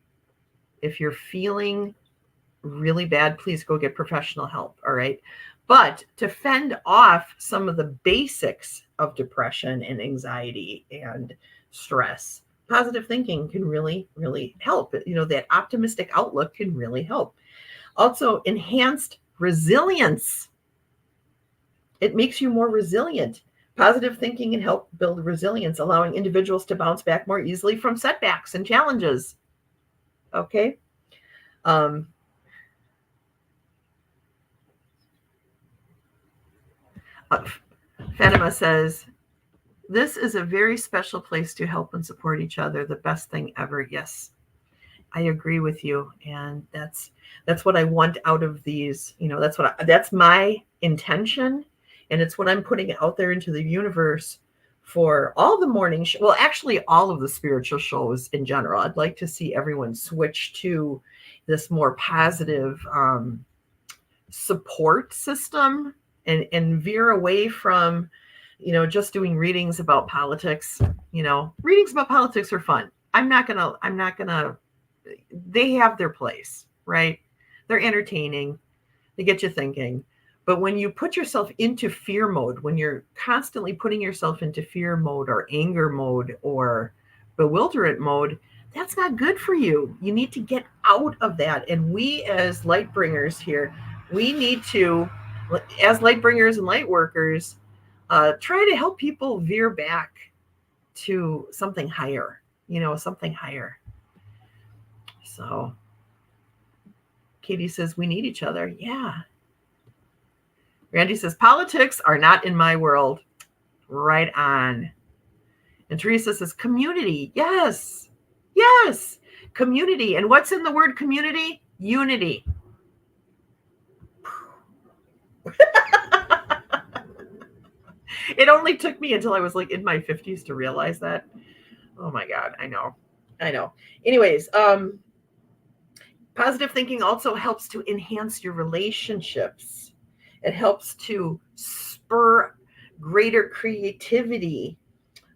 really bad, please go get professional help. All right. But to fend off some of the basics of depression and anxiety and stress, positive thinking can really, really help. That optimistic outlook can really help. Also, enhanced resilience. It makes you more resilient. Positive thinking can help build resilience, allowing individuals to bounce back more easily from setbacks and challenges. Okay. Fatima says, this is a very special place to help and support each other. The best thing ever. Yes, I agree with you. And that's what I want out of these. That's my intention. And it's what I'm putting out there into the universe for all the morning. Well, actually, all of the spiritual shows in general. I'd like to see everyone switch to this more positive support system and veer away from, just doing readings about politics. Readings about politics are fun. I'm not gonna, they have their place, right? They're entertaining. They get you thinking. But when you put yourself into fear mode, when you're constantly putting yourself into fear mode or anger mode or bewilderment mode, That's not good for you. You need to get out of that. And we as light bringers here, we need to, as light bringers and light workers, try to help people veer back to something higher, something higher. So Katie says, we need each other. Yeah. Randy says, politics are not in my world. Right on. And Teresa says, community. Yes. Yes. Community. And what's in the word community? Unity. It only took me until I was like in my 50s to realize that. Oh my God. I know. Anyways, positive thinking also helps to enhance your relationships. It helps to spur greater creativity.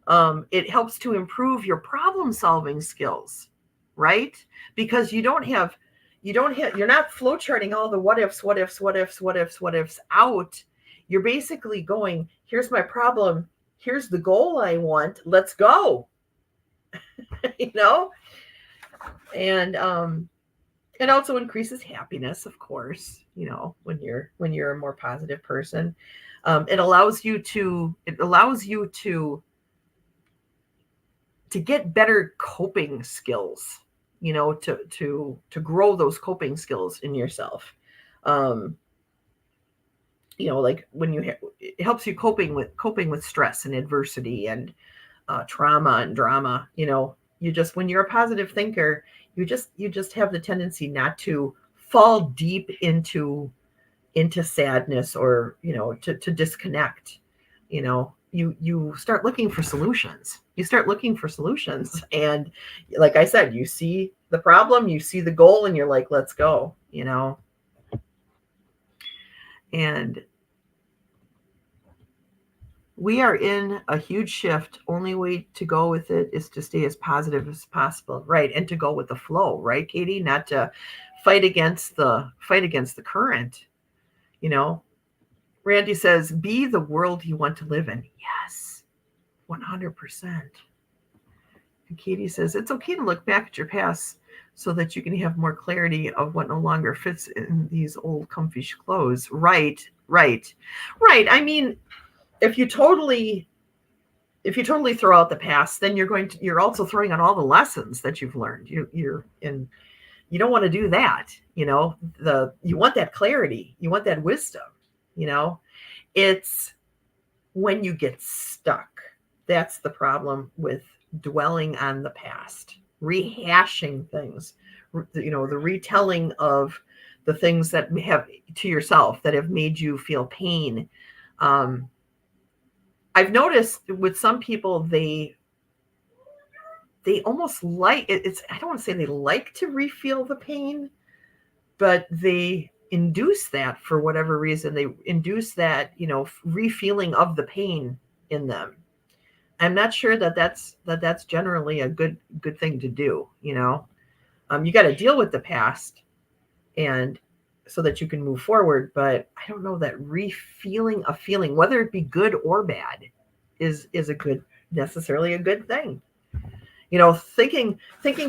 It helps to improve your problem-solving skills, right? Because you're not flowcharting all the what ifs out. You're basically going, here's my problem, here's the goal I want, let's go. And it also increases happiness, of course, when you're a more positive person. It allows you to get better coping skills, to grow those coping skills in yourself. Like when it helps you coping with stress and adversity and trauma and drama. When you're a positive thinker, you just have the tendency not to fall deep into sadness or to disconnect. You start looking for solutions. And like I said, you see the problem, you see the goal, and you're like, let's go. And we are in a huge shift. Only way to go with it is to stay as positive as possible, right? And to go with the flow, right, Katie? Not to fight against the current. Randy says, be the world you want to live in. Yes, 100%. And Katie says, it's okay to look back at your past so that you can have more clarity of what no longer fits in these old comfy clothes. Right. I mean, if you totally throw out the past, then you're also throwing out all the lessons that you've learned. You don't want to do that. You want that clarity. You want that wisdom. It's when you get stuck. That's the problem with dwelling on the past, rehashing things, the retelling of the things that have to yourself that have made you feel pain. I've noticed with some people, they almost like it's, I don't want to say they like to refeel the pain, but they induce that for whatever reason. They induce that, refeeling of the pain in them. I'm not sure that's generally a good thing to do. You got to deal with the past, and so that you can move forward. But I don't know that refeeling a feeling, whether it be good or bad, is necessarily a good thing. Thinking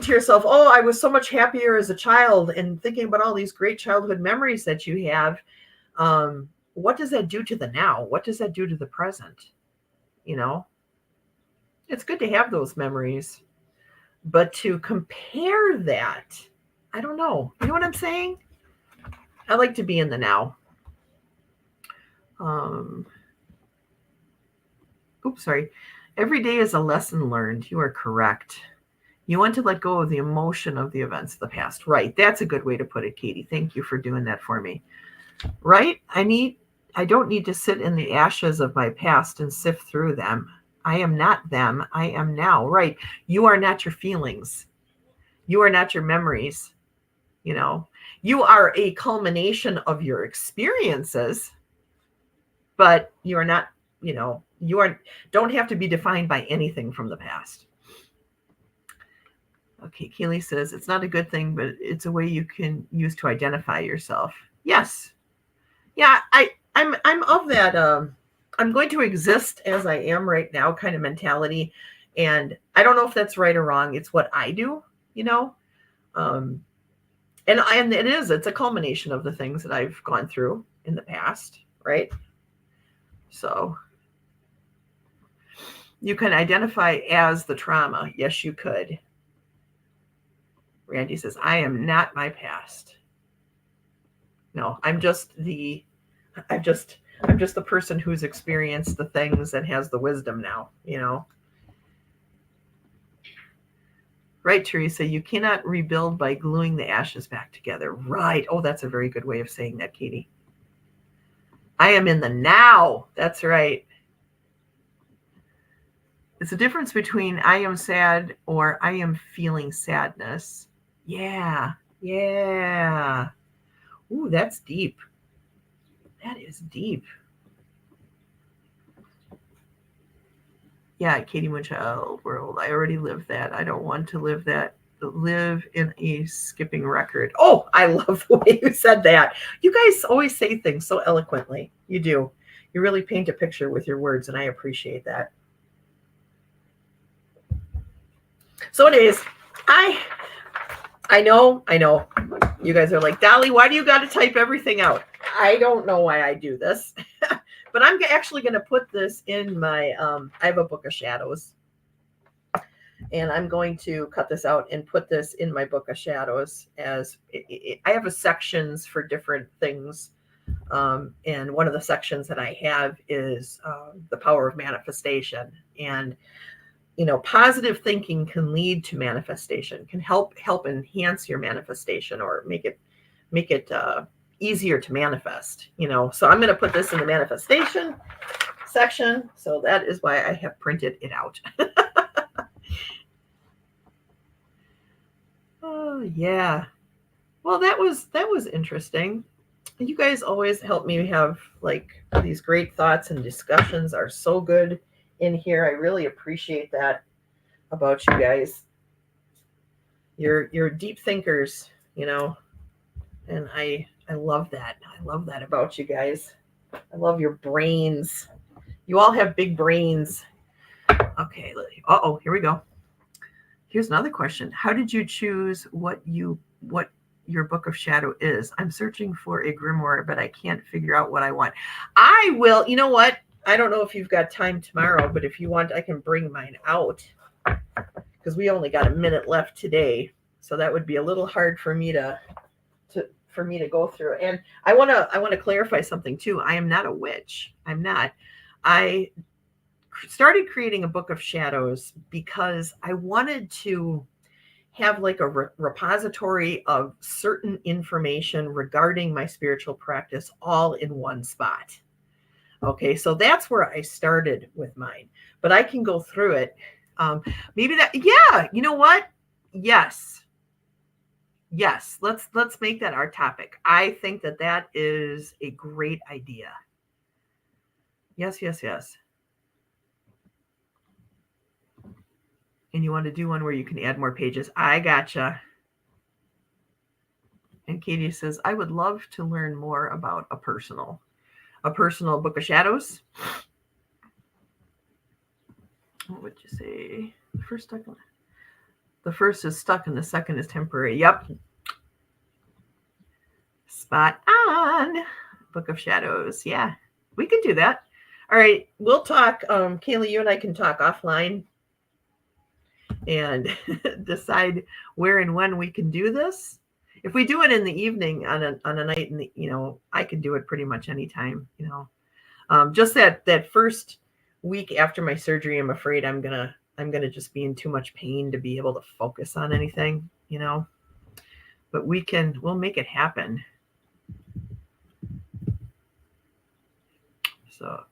to yourself, oh, I was so much happier as a child, and thinking about all these great childhood memories that you have. What does that do to the now? What does that do to the present? It's good to have those memories, but to compare that, I don't know. You know what I'm saying? I like to be in the now. Sorry. Every day is a lesson learned. You are correct. You want to let go of the emotion of the events of the past. Right. That's a good way to put it, Katie. Thank you for doing that for me. Right? I don't need to sit in the ashes of my past and sift through them. I am not them. I am now. Right. You are not your feelings. You are not your memories. You are a culmination of your experiences, but you are not, don't have to be defined by anything from the past. Okay, Keely says, it's not a good thing, but it's a way you can use to identify yourself. Yes. Yeah, I'm of that, I'm going to exist as I am right now kind of mentality. And I don't know if that's right or wrong. It's what I do. you know? And it's a culmination of the things that I've gone through in the past, right? So you can identify as the trauma. Yes, you could. Randy says, I am not my past. No, I'm just the person who's experienced the things and has the wisdom now, you know. Right, Teresa, you cannot rebuild by gluing the ashes back together. Right. Oh, that's a very good way of saying that, Katie. I am in the now. That's right. It's a difference between I am sad or I am feeling sadness. Yeah. Yeah. Ooh, that's deep. That is deep. Yeah, Katie Moonchild world. I already lived that. I don't want to live that. Live in a skipping record. Oh, I love the way you said that. You guys always say things so eloquently. You do. You really paint a picture with your words, and I appreciate that. So anyways, I know. You guys are like, Dali, why do you got to type everything out? I don't know why I do this. But I'm actually going to put this in my, I have a book of shadows. And I'm going to cut this out and put this in my book of shadows as I have a sections for different things. And one of the sections that I have is the power of manifestation. And, you know, positive thinking can lead to manifestation, can help enhance your manifestation or make it easier to manifest, you know. So I'm going to put this in the manifestation section. So that is why I have printed it out. Oh, yeah. Well, that was interesting. You guys always help me have like these great thoughts, and discussions are so good in here. I really appreciate that about you guys. You're deep thinkers, you know, and I love that. I love that about you guys. I love your brains. You all have big brains. Okay. Uh-oh, here we go. Here's another question. How did you choose what your book of shadow is? I'm searching for a grimoire, but I can't figure out what I want. I will, you know what? I don't know if you've got time tomorrow, but if you want, I can bring mine out because we only got a minute left today. So that would be a little hard for me to go through. And I want to clarify something too. I am not a witch. I'm not. I started creating a book of shadows because I wanted to have like a repository of certain information regarding my spiritual practice all in one spot. Okay, so that's where I started with mine, but I can go through it. Maybe that, yeah, you know what? Yes, let's make that our topic. I think that is a great idea. Yes. And you want to do one where you can add more pages. I gotcha. And Katie says, I would love to learn more about a personal book of shadows. What would you say? The first is stuck and the second is temporary. Yep. Spot on. Book of shadows. Yeah, we can do that. All right. We'll talk. Kaylee, you and I can talk offline and decide where and when we can do this. If we do it in the evening on a night, in the, you know, I can do it pretty much anytime, you know. Just that first week after my surgery, I'm afraid I'm gonna just be in too much pain to be able to focus on anything, you know. But we'll make it happen. So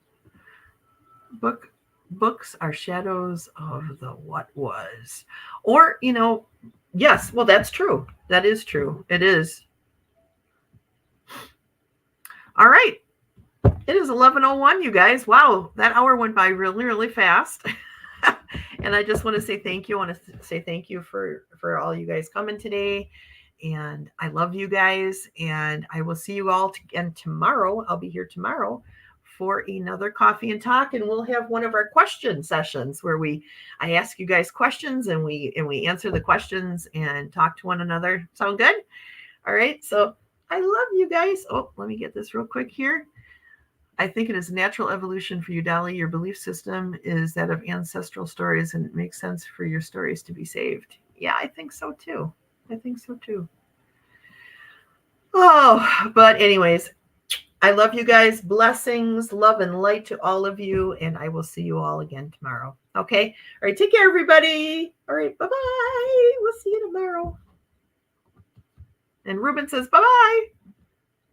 books are shadows of the what was. Or, you know, yes, well, that's true. That is true. It is. All right. It is 11:01, you guys. Wow, that hour went by really, really fast. And I just want to say thank you. I want to say thank you for all you guys coming today. And I love you guys. And I will see you all again tomorrow. I'll be here tomorrow for another coffee and talk, and we'll have one of our question sessions where I ask you guys questions and we answer the questions and talk to one another. Sound good? All right. So I love you guys. Oh, let me get this real quick here. I think it is natural evolution for you, Dali. Your belief system is that of ancestral stories, and it makes sense for your stories to be saved. Yeah, I think so too. Oh, but anyways, I love you guys. Blessings, love, and light to all of you. And I will see you all again tomorrow. Okay. All right. Take care, everybody. All right. Bye-bye. We'll see you tomorrow. And Ruben says bye-bye.